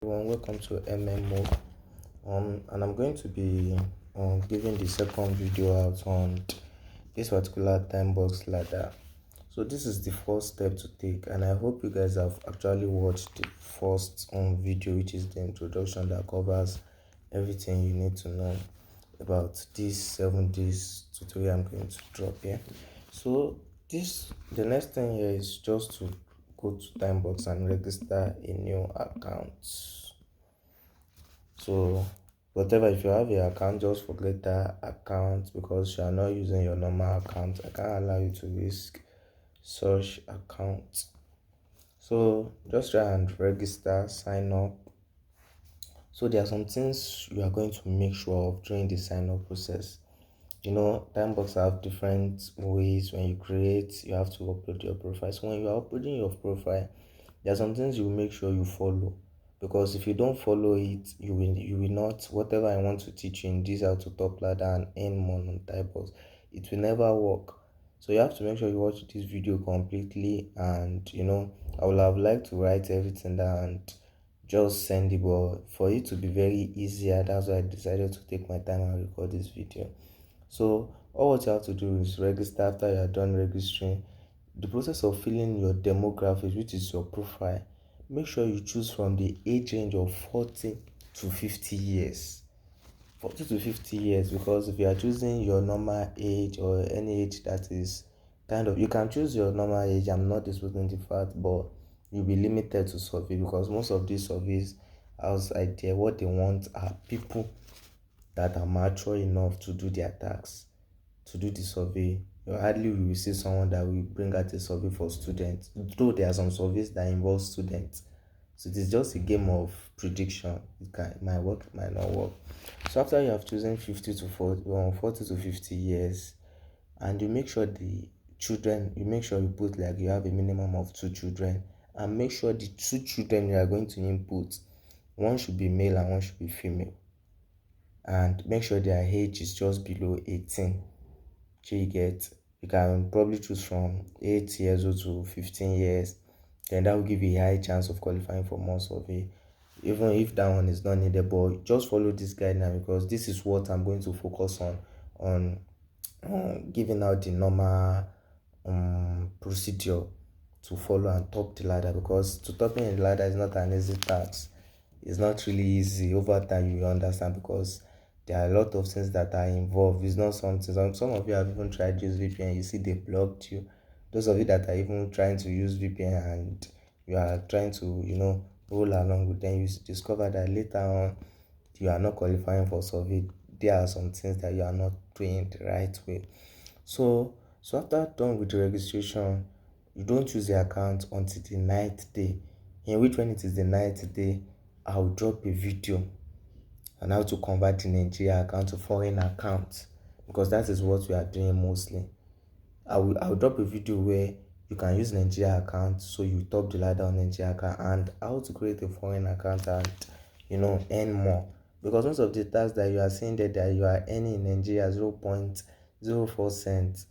Everyone, welcome to MMO. And I'm going to be giving the second video out on this particular time box ladder. So this is the first step to take, and I hope you guys have actually watched the first video, which is the introduction that covers everything you need to know about this 7 days tutorial I'm going to drop here. So the next thing here is just to go to timebox and register a new account. So whatever, if you have your account, just forget that account because you are not using your normal account. I can't allow you to risk such account. So just try and register, sign up. So there are some things you are going to make sure of during the sign up process. Timebox have different ways. When you create, you have to upload your profile. So when you are uploading your profile, there are some things you will make sure you follow, because if you don't follow it, you will not, whatever I want to teach you in this how to top ladder and earn more on Timebox, it will never work. So you have to make sure you watch this video completely, and I would have liked to write everything down and just send it, but for it to be very easier, that's why I decided to take my time and record this video. So all what you have to do is register. After you are done registering, the process of filling your demographics, which is your profile, make sure you choose from the age range of 40 to 50 years. 40 to 50 years, because if you are choosing your normal age or any age that is you can choose your normal age. I'm not disputing the fact, but you'll be limited to survey, because most of these surveys outside there, what they want are people that are mature enough to do their tasks, to do the survey. You hardly will see someone that will bring out a survey for students, though there are some surveys that involve students. So it is just a game of prediction. It might work, it might not work. So after you have chosen 50 to 40, 40 to 50 years, and you make sure the children, you make sure you put like you have a minimum of 2 children, and make sure the 2 children you are going to input, one should be male and one should be female, and make sure their age is just below 18. So you can probably choose from 8 years old to 15 years. Then that will give you a high chance of qualifying for more survey, even if that one is not needed. But just follow this guide now, because this is what I'm going to focus on giving out the normal procedure to follow and top the ladder, because to topping the ladder is not an easy task. It's not really easy. Over time you understand, because there are a lot of things that are involved. It's not something, some of you have even tried to use VPN, you see they blocked you. Those of you that are even trying to use VPN and you are trying to roll along with them, you discover that later on you are not qualifying for survey. There are some things that you are not doing the right way. So after done with the registration, you don't choose the account until the 9th day, in which, when it is the 9th day, I'll drop a video on how to convert the Nigeria account to foreign account, because that is what we are doing mostly. I'll drop a video where you can use Nigeria account, so you top the ladder on Nigeria account, and how to create a foreign account and earn more, because most of the tax that you are seeing there that you are earning in Nigeria 0.04 cents,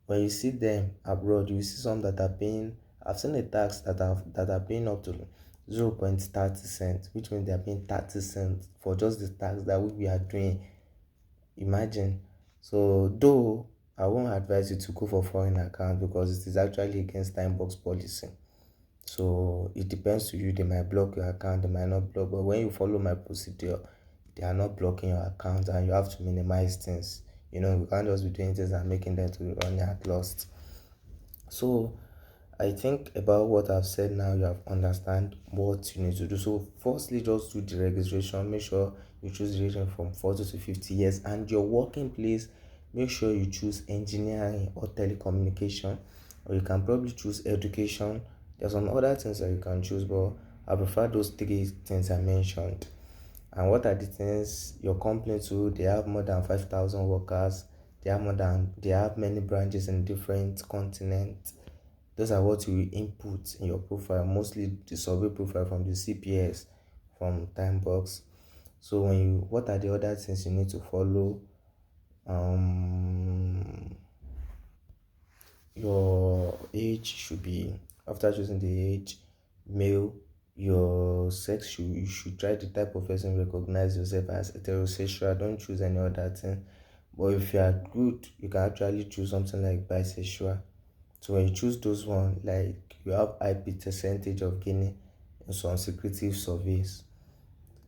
when you see them abroad, you see some that are paying. I've seen a tax that are paying up to 0.30 cents, which means they are paying 30 cents for just the tax that we are doing. Imagine. So though I won't advise you to go for foreign account, because it is actually against time box policy. So it depends to you. They might block your account, they might not block, but when you follow my procedure, they are not blocking your account, and you have to minimize things. You can't just be doing things and making them to run at lost. So I think about what I've said now, you have understand what you need to do. So firstly, just do the registration. Make sure you choose the region from 40 to 50 years, and your working place, make sure you choose engineering or telecommunication, or you can probably choose education. There's some other things that you can choose, but I prefer those 3 things I mentioned. And what are the things? Your company too, they have more than 5,000 workers. They have many branches in different continents. Those are what you will input in your profile, mostly the survey profile from the CPS, from Timebox. So what are the other things you need to follow? Your age should be, after choosing the age, male. your sex, you should try the type of person recognize yourself as heterosexual. Don't choose any other thing. But if you are good, you can actually choose something like bisexual. So when you choose those one, like you have high percentage of gaining in some secretive surveys.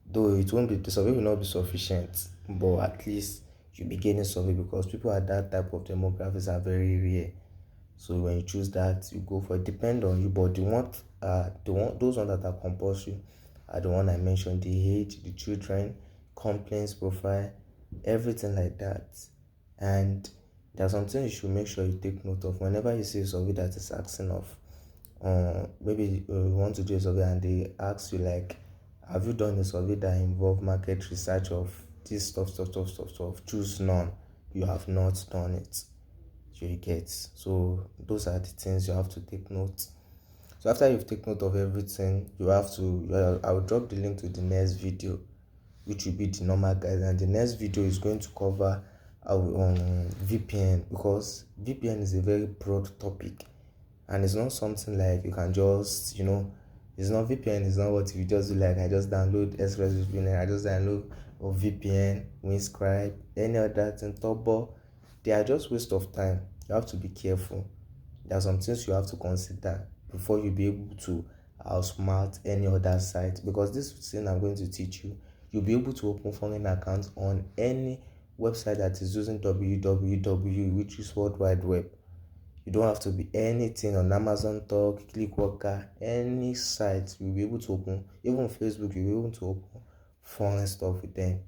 Though it won't be, the survey will not be sufficient, but at least you'll be gaining survey because people at that type of demographics are very rare. So when you choose that, you go for it. Depend on you, but those ones that are compulsory are the one I mentioned: the age, the children, complaints profile, everything like that. And there's something you should make sure you take note of whenever you see a survey that is asking of maybe you want to do a survey and they ask you like, have you done a survey that involve market research of this stuff? Choose none. You have not done it. You get. So those are the things you have to take note. So after you've taken note of everything, you have to I will drop the link to the next video, which will be the normal guide, and the next video is going to cover VPN, because VPN is a very broad topic and it's not something like you can just it's not VPN. It's not what you just do, like I just download ExpressVPN, I just download or VPN, Winscribe, any other thing, Turbo. They are just waste of time. You have to be careful. There are some things you have to consider before you be able to outsmart any other site, because this thing I'm going to teach you, you'll be able to open foreign accounts on any website that is using www, which is World Wide Web. You don't have to be anything on Amazon Talk, Clickworker, any site you'll be able to open. Even Facebook, you'll be able to open foreign stuff with them.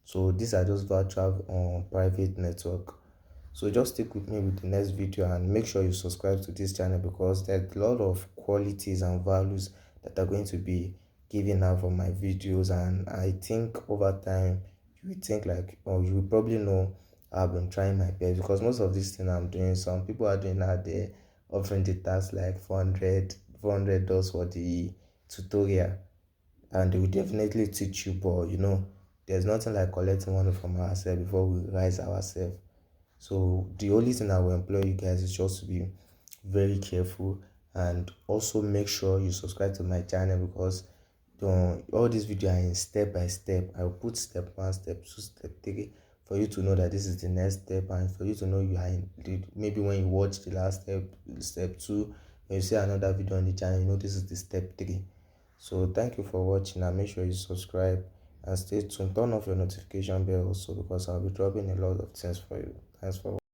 So these are just virtual private network. So just stick with me with the next video and make sure you subscribe to this channel, because there's a lot of qualities and values that are going to be given out from my videos. And I think over time you will think like, or you will probably know I've been trying my best, because most of these things I'm doing, some people are doing out there offering the task like 400 dollars for the tutorial, and they will definitely teach you. But there's nothing like collecting money from ourselves before we rise ourselves. So the only thing I will employ you guys is just to be very careful, and also make sure you subscribe to my channel, because all these videos are in step by step. I will put step 1, step 2, step 3 for you to know that this is the next step, and for you to know you are maybe when you watch the last step 2, when you see another video on the channel, this is the step 3. So thank you for watching, and make sure you subscribe and stay tuned. Turn off your notification bell also, because I'll be dropping a lot of things for you. Thanks for watching.